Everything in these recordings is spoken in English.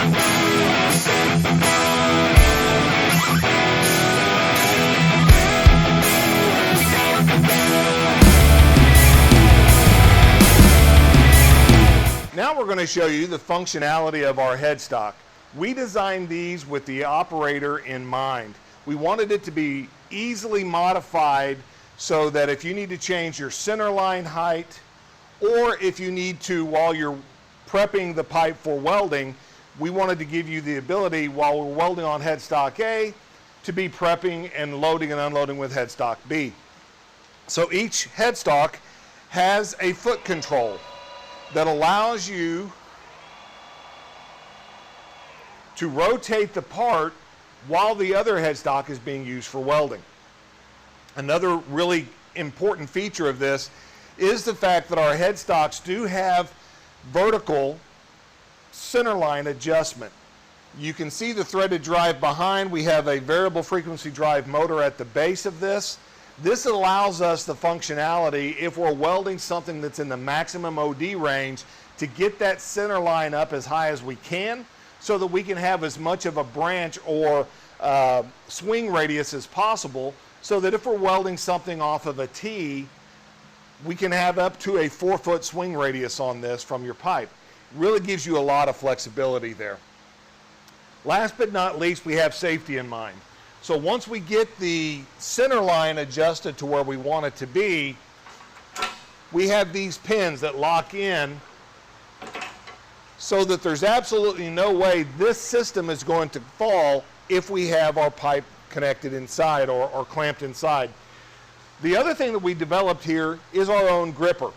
Now we're going to show you the functionality of our headstock. We designed these with the operator in mind. We wanted it to be easily modified so that if you need to change your center line height, or if you need to, while you're prepping the pipe for welding, we wanted to give you the ability while we're welding on headstock A to be prepping and loading and unloading with headstock B. So each headstock has a foot control that allows you to rotate the part while the other headstock is being used for welding. Another really important feature of this is the fact that our headstocks do have vertical centerline adjustment. You can see the threaded drive behind. We have a variable frequency drive motor at the base of this. This allows us the functionality, if we're welding something that's in the maximum OD range, to get that center line up as high as we can so that we can have as much of a branch or swing radius as possible, so that if we're welding something off of a T, we can have up to a 4-foot swing radius on this from your pipe. Really gives you a lot of flexibility there. Last but not least, we have safety in mind. So once we get the center line adjusted to where we want it to be, we have these pins that lock in so that there's absolutely no way this system is going to fall if we have our pipe connected inside or clamped inside. The other thing that we developed here is our own gripper.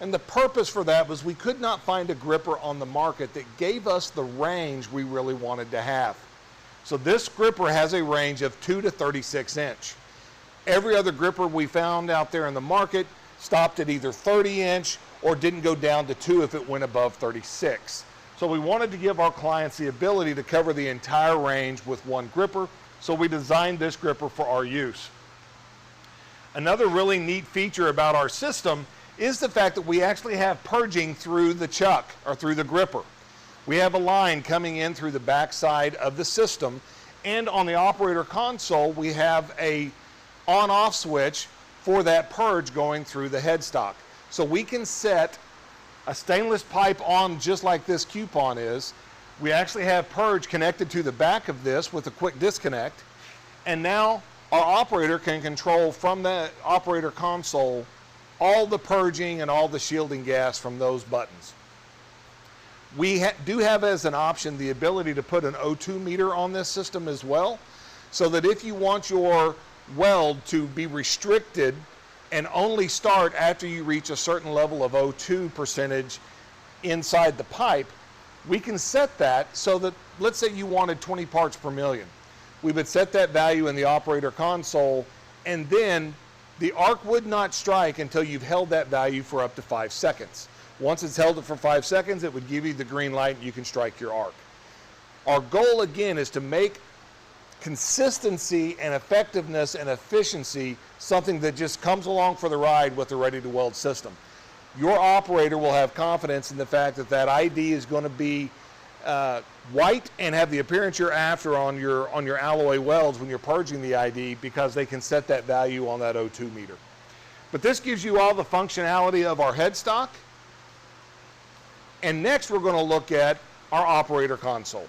And the purpose for that was we could not find a gripper on the market that gave us the range we really wanted to have. So this gripper has a range of 2 to 36 inch. Every other gripper we found out there in the market stopped at either 30 inch or didn't go down to 2 if it went above 36. So we wanted to give our clients the ability to cover the entire range with one gripper, so we designed this gripper for our use. Another really neat feature about our system is the fact that we actually have purging through the chuck or through the gripper. We have a line coming in through the back side of the system, and on the operator console we have a on-off switch for that purge going through the headstock. So we can set a stainless pipe on just like this coupon is. We actually have purge connected to the back of this with a quick disconnect, and now our operator can control from the operator console all the purging and all the shielding gas from those buttons. We do have as an option the ability to put an O2 meter on this system as well, so that if you want your weld to be restricted and only start after you reach a certain level of O2 percentage inside the pipe, we can set that so that, let's say you wanted 20 parts per million. We would set that value in the operator console, and then the arc would not strike until you've held that value for up to 5 seconds. Once it's held it for 5 seconds, it would give you the green light and you can strike your arc. Our goal again is to make consistency and effectiveness and efficiency something that just comes along for the ride with the ready to weld system. Your operator will have confidence in the fact that that ID is going to be white and have the appearance you're after on your alloy welds when you're purging the ID, because they can set that value on that O2 meter. But this gives you all the functionality of our headstock. And next we're going to look at our operator console.